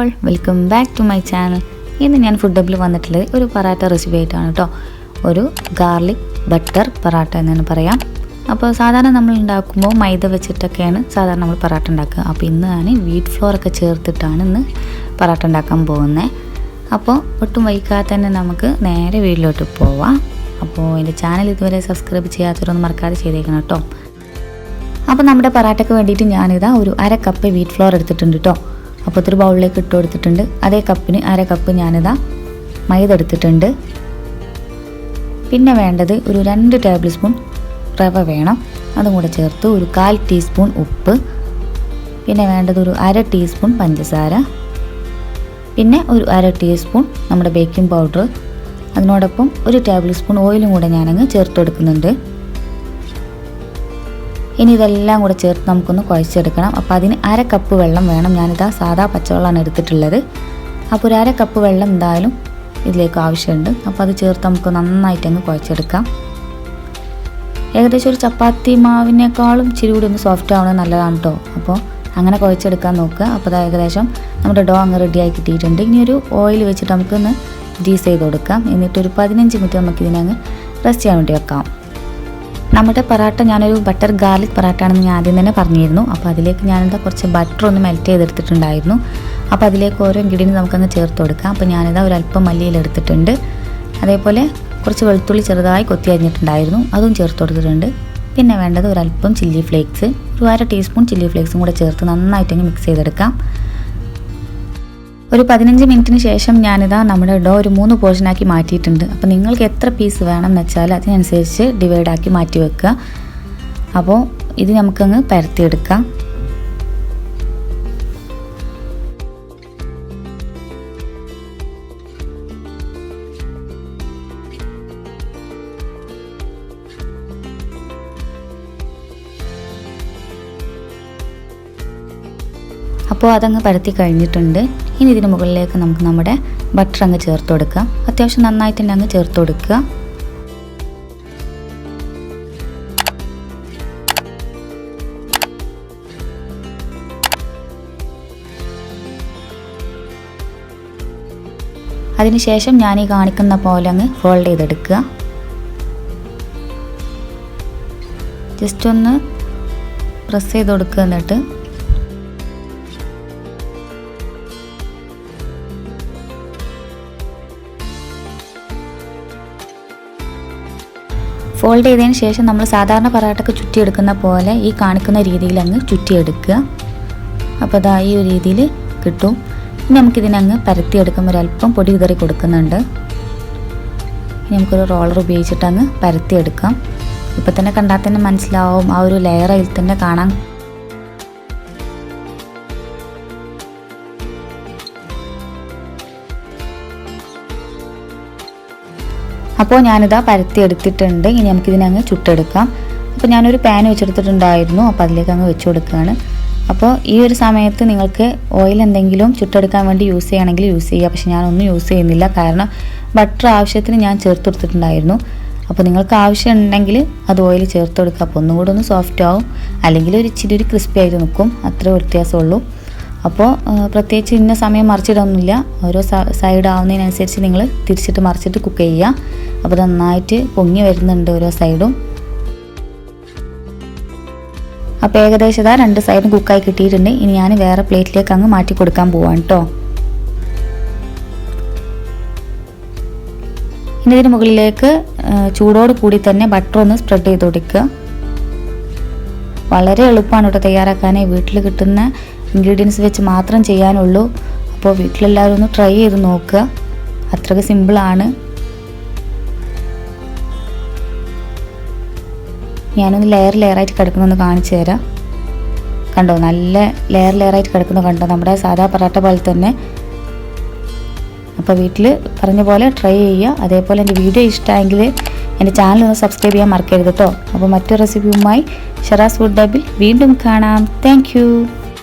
all, welcome back to my channel. ഇന്ന് ഞാൻ food ഹബ്ബിൽ വന്നിട്ടുള്ളത് ഒരു പറാട്ട റെസിപ്പി ആയിട്ടാണ് കേട്ടോ. ഒരു ഗാർലിക് ബട്ടർ പറാട്ട എന്നാണ് പറയാം. അപ്പോൾ സാധാരണ നമ്മൾ ഉണ്ടാക്കുമ്പോൾ മൈദ വെച്ചിട്ടൊക്കെയാണ് സാധാരണ നമ്മൾ പറാട്ട ഉണ്ടാക്കുക. അപ്പോൾ ഇന്ന് ഞാൻ വീറ്റ് ഫ്ലോർ ഒക്കെ ചേർത്തിട്ടാണ് ഇന്ന് പറാട്ട ഉണ്ടാക്കാൻ പോകുന്നത്. അപ്പോൾ ഒട്ടും വൈകാതെ തന്നെ നമുക്ക് നേരെ വീട്ടിലോട്ട് പോവാം. അപ്പോൾ എൻ്റെ ചാനൽ ഇതുവരെ സബ്സ്ക്രൈബ് ചെയ്യാത്തവരൊന്നും മറക്കാതെ ചെയ്തേക്കണം കേട്ടോ. അപ്പോൾ നമ്മുടെ പറാട്ടയ്ക്ക് വേണ്ടിയിട്ട് ഞാനിതാ ഒരു അര കപ്പ് വീറ്റ് ഫ്ലോർ എടുത്തിട്ടുണ്ട് കേട്ടോ. അപ്പോൾ ഇതൊരു ബൗളിലേക്ക് ഇട്ട് കൊടുത്തിട്ടുണ്ട്. അതേ കപ്പിന് അര കപ്പ് ഞാനിതാ മൈദ എടുത്തിട്ടുണ്ട്. പിന്നെ വേണ്ടത് ഒരു 2 ടേബിൾ സ്പൂൺ റവ വേണം, അതും കൂടെ ചേർത്ത് ഒരു 1/4 ടീസ്പൂൺ ഉപ്പ്, പിന്നെ വേണ്ടത് ഒരു 1/2 ടീസ്പൂൺ പഞ്ചസാര, പിന്നെ ഒരു 1/2 ടീസ്പൂൺ നമ്മുടെ ബേക്കിംഗ് പൗഡർ, അതിനോടൊപ്പം ഒരു ടേബിൾ സ്പൂൺ ഓയിലും കൂടെ ഞാനങ്ങ് ചേർത്ത് കൊടുക്കുന്നുണ്ട്. ഇനി ഇതെല്ലാം കൂടെ ചേർത്ത് നമുക്കൊന്ന് കുഴച്ചെടുക്കണം. അപ്പോൾ അതിന് 1/2 കപ്പ് വെള്ളം വേണം. ഞാനിതാ സാധാ പച്ചവെള്ളമാണ് എടുത്തിട്ടുള്ളത്. അപ്പോൾ ഒരു 1/2 കപ്പ് വെള്ളം എന്തായാലും ഇതിലേക്ക് ആവശ്യമുണ്ട്. അപ്പോൾ അത് ചേർത്ത് നമുക്ക് നന്നായിട്ട് അങ്ങ് കുഴച്ചെടുക്കാം. ഏകദേശം ഒരു ചപ്പാത്തി മാവിനേക്കാളും ഇച്ചിരി കൂടി ഒന്ന് സോഫ്റ്റ് ആവണത് നല്ലതാണ് കേട്ടോ. അപ്പോൾ അങ്ങനെ കുഴച്ചെടുക്കാൻ നോക്കുക. അപ്പോൾ അത് ഏകദേശം നമ്മുടെ ഡോ അങ്ങ് റെഡിയായി കിട്ടിയിട്ടുണ്ട്. ഇനി ഒരു ഓയിൽ വെച്ചിട്ട് നമുക്കൊന്ന് ഗ്രീസ് ചെയ്ത് കൊടുക്കാം. എന്നിട്ടൊരു 15 മിനിറ്റ് നമുക്ക് ഇതിനങ്ങ് റെസ്റ്റ് ചെയ്യാൻ വേണ്ടി വെക്കാം. നമ്മുടെ പറാട്ട ഞാനൊരു ബട്ടർ ഗാർലിക് പറാട്ട ആണെന്ന് ഞാൻ ആദ്യം തന്നെ പറഞ്ഞിരുന്നു. അപ്പോൾ അതിലേക്ക് ഞാനിതാ കുറച്ച് ബട്ടർ ഒന്ന് മെൽറ്റ് ചെയ്തെടുത്തിട്ടുണ്ടായിരുന്നു. അപ്പോൾ അതിലേക്ക് ഓരോ ഇൻഗ്രീഡിയൻറ്റ് നമുക്കങ്ങ് ചേർത്ത് കൊടുക്കാം. അപ്പോൾ ഞാനിതാ ഒരു അല്പം മല്ലിയില എടുത്തിട്ടുണ്ട്. അതേപോലെ കുറച്ച് വെളുത്തുള്ളി ചെറുതായി കൊത്തി അരിഞ്ഞിട്ടുണ്ടായിരുന്നു, അതും ചേർത്ത് കൊടുത്തിട്ടുണ്ട്. പിന്നെ വേണ്ടത് ഒരല്പം ചില്ലി ഫ്ലേക്സ്, ഒരു 1/2 ടീസ്പൂൺ ചില്ലി ഫ്ലേക്സും കൂടെ ചേർത്ത് നന്നായിട്ടങ്ങ് മിക്സ് ചെയ്തെടുക്കാം. ഒരു 15 മിനിറ്റിന് ശേഷം ഞാനിതാ നമ്മുടെ ഡോ ഒരു 3 പോർഷനാക്കി മാറ്റിയിട്ടുണ്ട്. അപ്പോൾ നിങ്ങൾക്ക് എത്ര പീസ് വേണം എന്ന് വെച്ചാൽ അതിനനുസരിച്ച് ഡിവൈഡാക്കി മാറ്റി വെക്കുക. അപ്പോൾ ഇത് നമുക്കങ്ങ് പരത്തിയെടുക്കാം. അപ്പോൾ അതങ്ങ് പരത്തി കഴിഞ്ഞിട്ടുണ്ട്. ഇനി ഇതിന് മുകളിലേക്ക് നമുക്ക് നമ്മുടെ ബട്ടർ അങ്ങ് ചേർത്ത് കൊടുക്കാം. അത്യാവശ്യം നന്നായിട്ട് തന്നെ അങ്ങ് ചേർത്ത് കൊടുക്കുക. അതിനുശേഷം ഞാൻ ഈ കാണിക്കുന്ന പോലെ അങ്ങ് ഫോൾഡ് ചെയ്തെടുക്കുക. ജസ്റ്റ് ഒന്ന് പ്രസ് ചെയ്ത് കൊടുക്കുക. എന്നിട്ട് ഫോൾഡ് ചെയ്തതിന് ശേഷം നമ്മൾ സാധാരണ പറാട്ടക്ക് ചുറ്റിയെടുക്കുന്ന പോലെ ഈ കാണിക്കുന്ന രീതിയിൽ അങ്ങ് ചുറ്റിയെടുക്കുക. അപ്പോൾ അതാ ഈ ഒരു രീതിയിൽ കിട്ടും. ഇനി നമുക്കിതിനങ്ങ് പരത്തിയെടുക്കുമ്പോൾ ഒരല്പം പൊടി വിതറി കൊടുക്കുന്നുണ്ട്. ഇനി നമുക്കൊരു റോളർ ഉപയോഗിച്ചിട്ട് അങ്ങ് പരത്തിയെടുക്കാം. ഇപ്പം തന്നെ കണ്ടാൽ തന്നെ മനസ്സിലാവും, ആ ഒരു ലെയർ അതിൽ തന്നെ കാണാം. അപ്പോൾ ഞാനിതാ പരത്തി എടുത്തിട്ടുണ്ട്. ഇനി നമുക്കിതിനങ്ങ് ചുട്ടെടുക്കാം. അപ്പോൾ ഞാനൊരു പാൻ വെച്ചെടുത്തിട്ടുണ്ടായിരുന്നു. അപ്പോൾ അതിലേക്ക് അങ്ങ് വെച്ച് കൊടുക്കുകയാണ്. അപ്പോൾ ഈ ഒരു സമയത്ത് നിങ്ങൾക്ക് ഓയിൽ എന്തെങ്കിലും ചുട്ടെടുക്കാൻ വേണ്ടി യൂസ് ചെയ്യുകയാണെങ്കിൽ യൂസ് ചെയ്യുക. പക്ഷേ ഞാനൊന്നും യൂസ് ചെയ്യുന്നില്ല, കാരണം ബട്ടർ ആവശ്യത്തിന് ഞാൻ ചേർത്ത് കൊടുത്തിട്ടുണ്ടായിരുന്നു. അപ്പോൾ നിങ്ങൾക്ക് ആവശ്യമുണ്ടെങ്കിൽ അത് ഓയിൽ ചേർത്ത് കൊടുക്കുക. അപ്പോൾ ഒന്നും കൂടെ ഒന്ന് സോഫ്റ്റ് ആവും, അല്ലെങ്കിൽ ഒരു ഇച്ചിരി ഒരു ക്രിസ്പി ആയിട്ട് നിൽക്കും. അത്ര വ്യത്യാസമുള്ളൂ. അപ്പോൾ പ്രത്യേകിച്ച് ഇന്ന സമയം മറിച്ചിടൊന്നുമില്ല. ഓരോ സൈഡ് ആവുന്നതിനനുസരിച്ച് നിങ്ങൾ തിരിച്ചിട്ട് മറിച്ചിട്ട് കുക്ക് ചെയ്യുക. അപ്പോൾ നന്നായിട്ട് പൊങ്ങി വരുന്നുണ്ട് ഓരോ സൈഡും. അപ്പോൾ ഏകദേശം 2 സൈഡും കുക്കായി കിട്ടിയിട്ടുണ്ട്. ഇനി ഞാൻ വേറെ പ്ലേറ്റിലേക്ക് അങ്ങ് മാറ്റി കൊടുക്കാൻ പോവാണ് കേട്ടോ. ഇനി ഇതിന് മുകളിലേക്ക് ചൂടോട് കൂടി തന്നെ ബട്ടർ ഒന്ന് സ്പ്രെഡ് ചെയ്ത് കൊടുക്കുക. വളരെ എളുപ്പമാണ് കേട്ടോ തയ്യാറാക്കാൻ. വീട്ടിൽ കിട്ടുന്ന ഇൻഗ്രീഡിയൻസ് വെച്ച് മാത്രം ചെയ്യാനുള്ളൂ. അപ്പോൾ വീട്ടിലെല്ലാവരും ഒന്ന് ട്രൈ ചെയ്ത് നോക്കുക. അത്രയ്ക്ക് സിമ്പിളാണ്. ഞാനൊന്ന് ലെയറായിട്ട് കിടക്കുന്നൊന്ന് കാണിച്ചു തരാം. കണ്ടോ, നല്ല ലെയറായിട്ട് കിടക്കുന്നത് കണ്ടോ, നമ്മുടെ സാധാ പറാട്ട പോലെ തന്നെ. അപ്പോൾ വീട്ടിൽ പറഞ്ഞ പോലെ ട്രൈ ചെയ്യുക. അതേപോലെ എൻ്റെ വീഡിയോ ഇഷ്ടമായെങ്കിൽ എൻ്റെ ചാനൽ ഒന്ന് സബ്സ്ക്രൈബ് ചെയ്യാൻ മറക്കരുത് കേട്ടോ. അപ്പോൾ മറ്റൊരു റെസിപ്പിയുമായി ഷറാസ് ഫുഡ് ഹബ്ബിൽ വീണ്ടും കാണാം. Thank you.